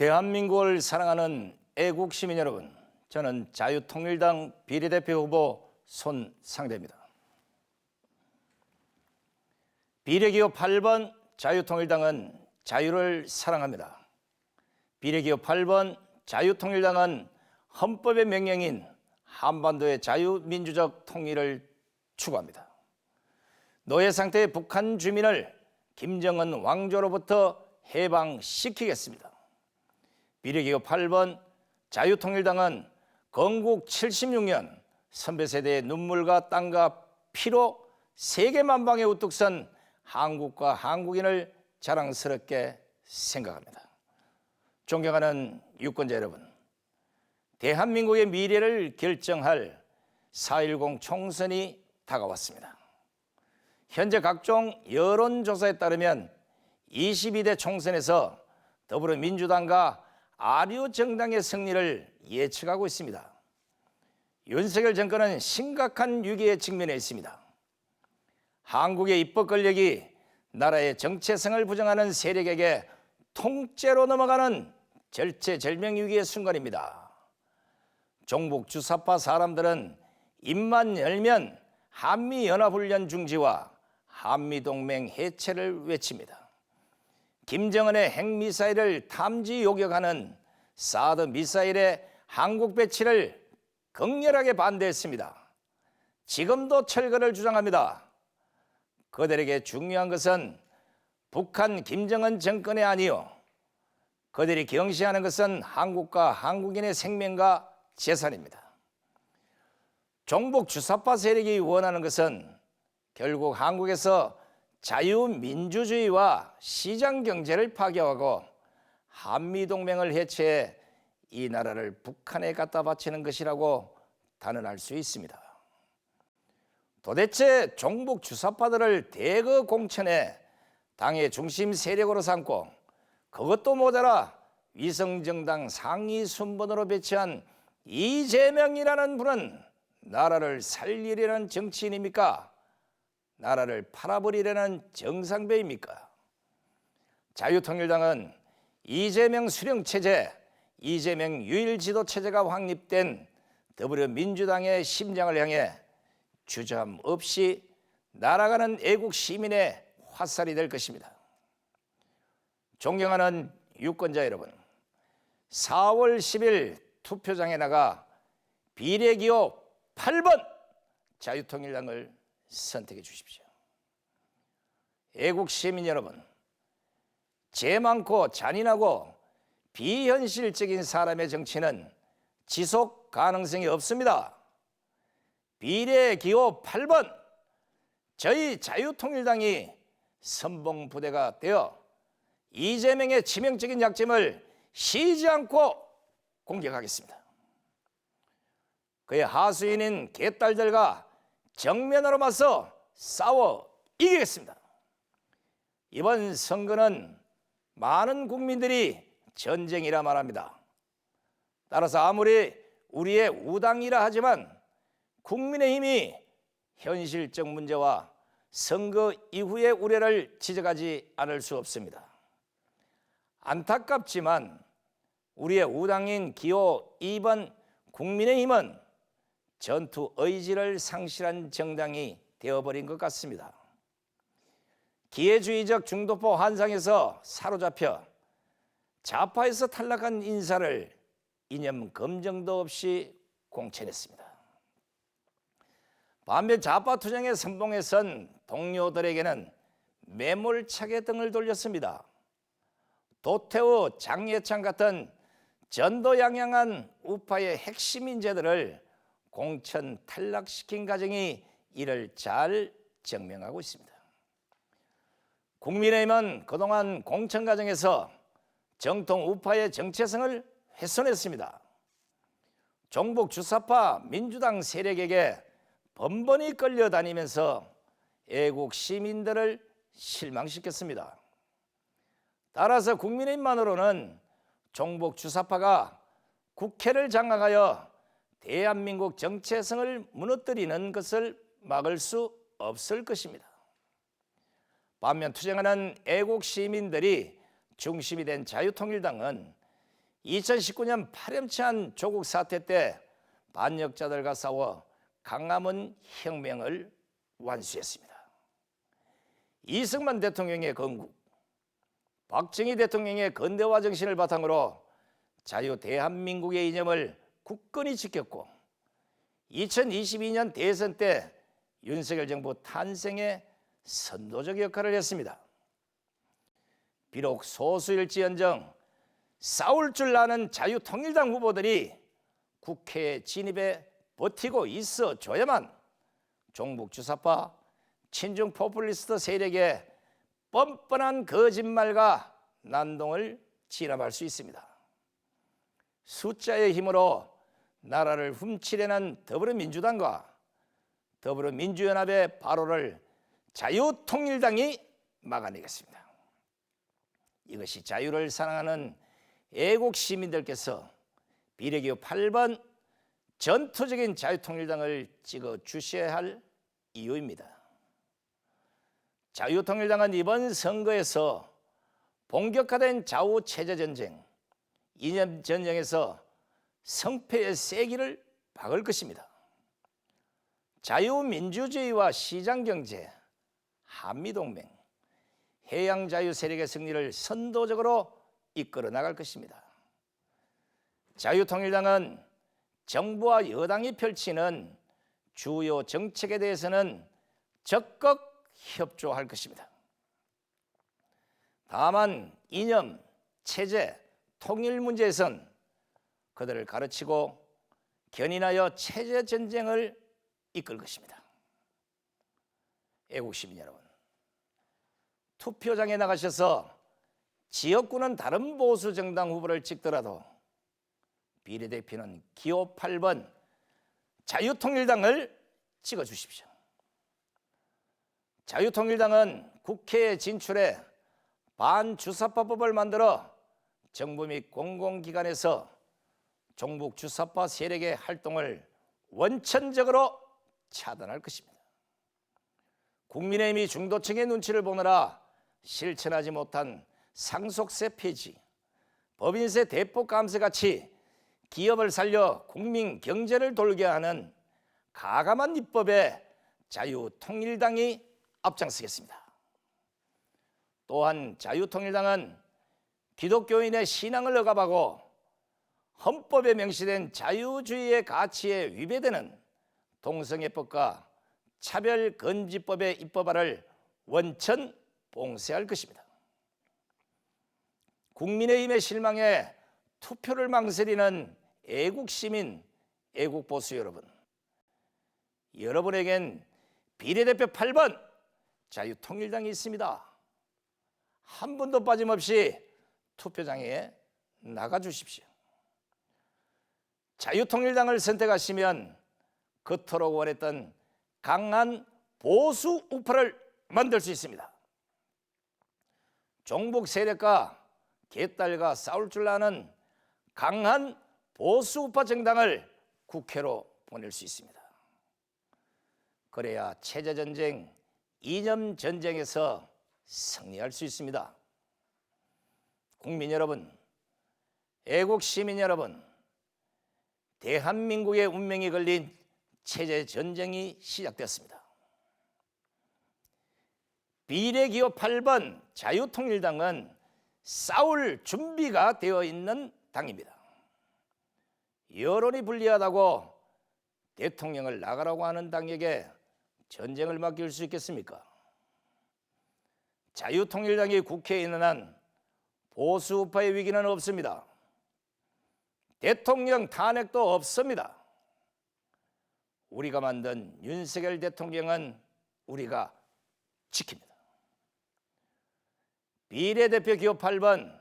대한민국을 사랑하는 애국 시민 여러분, 저는 자유통일당 비례대표 후보 손상대입니다. 비례기호 8번 자유통일당은 자유를 사랑합니다. 비례기호 8번 자유통일당은 헌법의 명령인 한반도의 자유민주적 통일을 추구합니다. 노예 상태의 북한 주민을 김정은 왕조로부터 해방시키겠습니다. 비례기호 8번 자유통일당은 건국 76년 선배 세대의 눈물과 땀과 피로 세계만방에 우뚝 선 한국과 한국인을 자랑스럽게 생각합니다. 존경하는 유권자 여러분, 대한민국의 미래를 결정할 4.10 총선이 다가왔습니다. 현재 각종 여론조사에 따르면 22대 총선에서 더불어민주당과 아류정당의 승리를 예측하고 있습니다. 윤석열 정권은 심각한 위기에 직면해 있습니다. 한국의 입법 권력이 나라의 정체성을 부정하는 세력에게 통째로 넘어가는 절체절명 위기의 순간입니다. 종북 주사파 사람들은 입만 열면 한미연합훈련 중지와 한미동맹 해체를 외칩니다. 김정은의 핵미사일을 탐지 요격하는 사드 미사일의 한국 배치를 극렬하게 반대했습니다. 지금도 철거를 주장합니다. 그들에게 중요한 것은 북한 김정은 정권이 아니요, 그들이 경시하는 것은 한국과 한국인의 생명과 재산입니다. 종북 주사파 세력이 원하는 것은 결국 한국에서 자유민주주의와 시장경제를 파괴하고 한미동맹을 해체해 이 나라를 북한에 갖다 바치는 것이라고 단언할 수 있습니다. 도대체 종북 주사파들을 대거 공천해 당의 중심 세력으로 삼고 그것도 모자라 위성정당 상위 순번으로 배치한 이재명이라는 분은 나라를 살리려는 정치인입니까? 나라를 팔아버리려는 정상배입니까? 자유통일당은 이재명 수령체제, 이재명 유일지도체제가 확립된 더불어민주당의 심장을 향해 주저함 없이 날아가는 애국 시민의 화살이 될 것입니다. 존경하는 유권자 여러분, 4월 10일 투표장에 나가 비례기호 8번 자유통일당을 선택해 주십시오. 애국 시민 여러분, 죄 많고 잔인하고 비현실적인 사람의 정치는 지속 가능성이 없습니다. 비례기호 8번 저희 자유통일당이 선봉부대가 되어 이재명의 치명적인 약점을 쉬지 않고 공격하겠습니다. 그의 하수인인 개딸들과 정면으로 맞서 싸워 이기겠습니다. 이번 선거는 많은 국민들이 전쟁이라 말합니다. 따라서 아무리 우리의 우당이라 하지만 국민의힘이 현실적 문제와 선거 이후의 우려를 지적하지 않을 수 없습니다. 안타깝지만 우리의 우당인 기호 2번 국민의힘은 전투 의지를 상실한 정당이 되어버린 것 같습니다. 기회주의적 중도포 환상에서 사로잡혀 좌파에서 탈락한 인사를 이념 검증도 없이 공천했습니다. 반면 좌파 투쟁의 선봉에 선 동료들에게는 매몰차게 등을 돌렸습니다. 도태우, 장예찬 같은 전도양양한 우파의 핵심 인재들을 공천 탈락시킨 과정이 이를 잘 증명하고 있습니다. 국민의힘은 그동안 공천 과정에서 정통 우파의 정체성을 훼손했습니다. 종북 주사파 민주당 세력에게 번번이 끌려다니면서 애국 시민들을 실망시켰습니다. 따라서 국민의힘만으로는 종북 주사파가 국회를 장악하여 대한민국 정체성을 무너뜨리는 것을 막을 수 없을 것입니다. 반면 투쟁하는 애국 시민들이 중심이 된 자유통일당은 2019년 파렴치한 조국 사태 때 반역자들과 싸워 강남은 혁명을 완수했습니다. 이승만 대통령의 건국, 박정희 대통령의 건대화 정신을 바탕으로 자유 대한민국의 이념을 굳건히 지켰고 2022년 대선 때 윤석열 정부 탄생에 선도적 역할을 했습니다. 비록 소수일지언정 싸울 줄 아는 자유통일당 후보들이 국회에 진입해 버티고 있어줘야만 종북 주사파 친중 포퓰리스트 세력의 뻔뻔한 거짓말과 난동을 진압할 수 있습니다. 숫자의 힘으로 나라를 훔치려는 더불어민주당과 더불어민주연합의 발호를 자유통일당이 막아내겠습니다. 이것이 자유를 사랑하는 애국 시민들께서 비례기호 8번 전투적인 자유통일당을 찍어 주셔야 할 이유입니다. 자유통일당은 이번 선거에서 본격화된 좌우 체제 전쟁, 이념 전쟁에서 성패의 세기를 박을 것입니다. 자유민주주의와 시장경제, 한미동맹, 해양자유 세력의 승리를 선도적으로 이끌어 나갈 것입니다. 자유통일당은 정부와 여당이 펼치는 주요 정책에 대해서는 적극 협조할 것입니다. 다만 이념, 체제, 통일 문제에선 그들을 가르치고 견인하여 체제 전쟁을 이끌 것입니다. 애국시민 여러분, 투표장에 나가셔서 지역구는 다른 보수 정당 후보를 찍더라도 비례대표는 기호 8번 자유통일당을 찍어주십시오. 자유통일당은 국회에 진출해 반주사파법을 만들어 정부 및 공공기관에서 종북 주사파 세력의 활동을 원천적으로 차단할 것입니다. 국민의힘이 중도층의 눈치를 보느라 실천하지 못한 상속세 폐지, 법인세 대폭 감세같이 기업을 살려 국민 경제를 돌게 하는 가감한 입법에 자유통일당이 앞장서겠습니다. 또한 자유통일당은 기독교인의 신앙을 억압하고 헌법에 명시된 자유주의의 가치에 위배되는 동성애법과 차별금지법의 입법화를 원천 봉쇄할 것입니다. 국민의힘의 실망에 투표를 망설이는 애국시민, 애국보수 여러분, 여러분에겐 비례대표 8번 자유통일당이 있습니다. 한 분도 빠짐없이 투표장에 나가주십시오. 자유통일당을 선택하시면 그토록 원했던 강한 보수 우파를 만들 수 있습니다. 종북 세력과 개딸과 싸울 줄 아는 강한 보수 우파 정당을 국회로 보낼 수 있습니다. 그래야 체제 전쟁, 이념 전쟁에서 승리할 수 있습니다. 국민 여러분, 애국 시민 여러분, 대한민국의 운명이 걸린 체제 전쟁이 시작되었습니다. 비례기호 8번 자유통일당은 싸울 준비가 되어 있는 당입니다. 여론이 불리하다고 대통령을 나가라고 하는 당에게 전쟁을 맡길 수 있겠습니까? 자유통일당이 국회에 있는 한 보수우파의 위기는 없습니다. 대통령 탄핵도 없습니다. 우리가 만든 윤석열 대통령은 우리가 지킵니다. 비례대표 기호 8번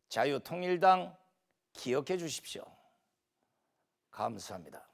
자유통일당 기억해 주십시오. 감사합니다.